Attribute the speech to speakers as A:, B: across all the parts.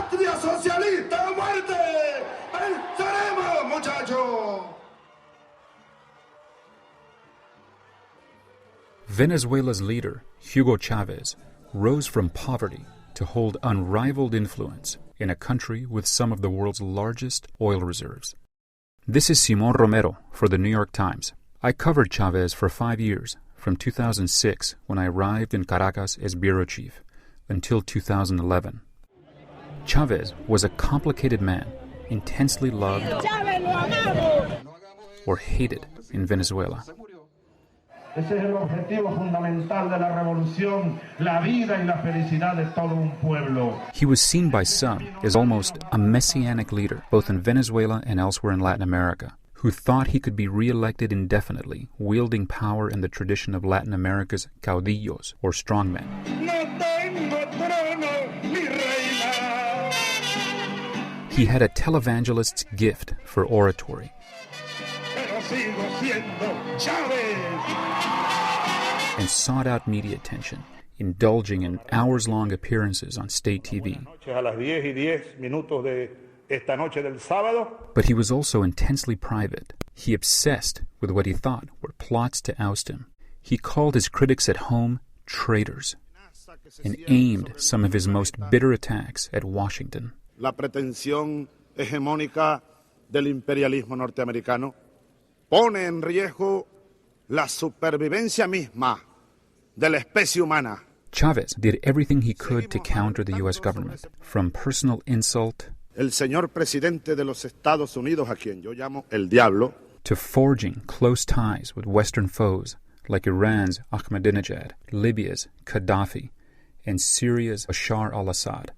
A: patria socialista a muerte. Venceremos, muchachos.
B: Venezuela's leader, Hugo Chavez, rose from poverty to hold unrivaled influence in a country with some of the world's largest oil reserves. This is Simon Romero for the New York Times. I covered Chavez for 5 years, from 2006, when I arrived in Caracas as bureau chief, until 2011. Chavez was a complicated man, intensely loved or hated in Venezuela.
C: Ese es el objetivo fundamental de la revolución, la vida y la felicidad de todo un pueblo.
B: He was seen by some as almost a messianic leader, both in Venezuela and elsewhere in Latin America, who thought he could be re-elected indefinitely, wielding power in the tradition of Latin America's caudillos, or strongmen. He had a televangelist's gift for oratory. And sought out media attention, indulging in hours-long appearances on state TV. But he was also intensely private. He obsessed with what he thought were plots to oust him. He called his critics at home traitors and aimed some of his most bitter attacks at Washington.
A: La pretensión hegemónica del imperialismo norteamericano pone en riesgo la supervivencia misma de la especie humana.
B: Chavez did everything he could to counter the U.S. government, from personal insult
A: El señor presidente de los Estados Unidos, a quien yo llamo el diablo,
B: to forging close ties with Western foes like Iran's Ahmadinejad, Libya's Gaddafi, and Syria's Bashar al-Assad.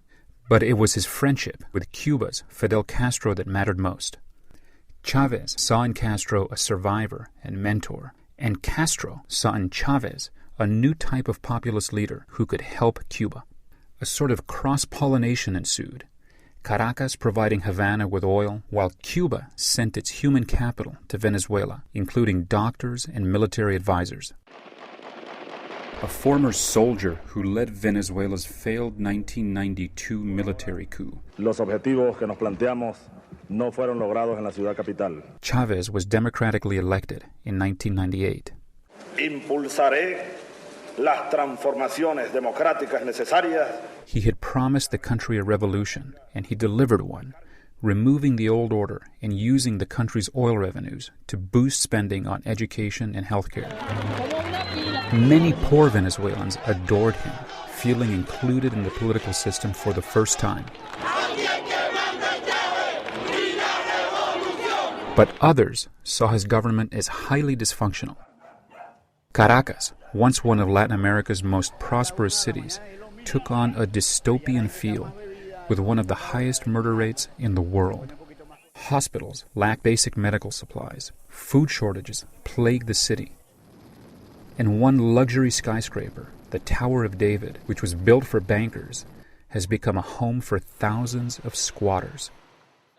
B: But it was his friendship with Cuba's Fidel Castro that mattered most. Chavez saw in Castro a survivor and mentor, and Castro saw in Chavez a new type of populist leader who could help Cuba. A sort of cross-pollination ensued, Caracas providing Havana with oil, while Cuba sent its human capital to Venezuela, including doctors and military advisors. A former soldier who led Venezuela's failed 1992 military coup.
D: Los objetivos que nos planteamos no fueron logrados en la ciudad capital.
B: Chavez was democratically elected in 1998.
D: Impulsaré las transformaciones democráticas necesarias.
B: He had promised the country a revolution, and he delivered one, removing the old order and using the country's oil revenues to boost spending on education and healthcare. Many poor Venezuelans adored him, feeling included in the political system for the first time. But others saw his government as highly dysfunctional. Caracas, once one of Latin America's most prosperous cities, took on a dystopian feel with one of the highest murder rates in the world. Hospitals lacked basic medical supplies. Food shortages plagued the city. And one luxury skyscraper, the Tower of David, which was built for bankers, has become a home for thousands of squatters.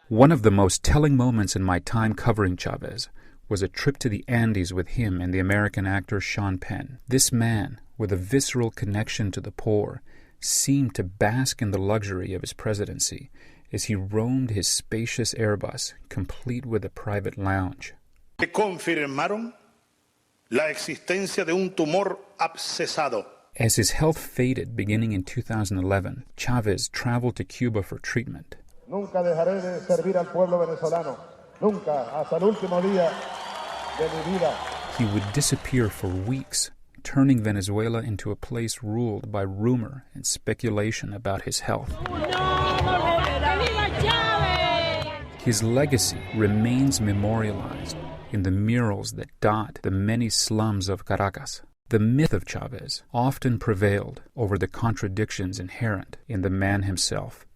B: One of the most telling moments in my time covering Chavez was a trip to the Andes with him and the American actor Sean Penn. This man, with a visceral connection to the poor, seemed to bask in the luxury of his presidency as he roamed his spacious Airbus, complete with a private lounge.
A: Confirmaron la existencia de un tumor abscesado.
B: As his health faded beginning in 2011, Chavez traveled to Cuba for treatment.
C: Nunca dejaré de servir al pueblo venezolano. Nunca, hasta el último día de mi vida.
B: He would disappear for weeks, turning Venezuela into a place ruled by rumor and speculation about his health. His legacy remains memorialized in the murals that dot the many slums of Caracas. The myth of Chavez often prevailed over the contradictions inherent in the man himself.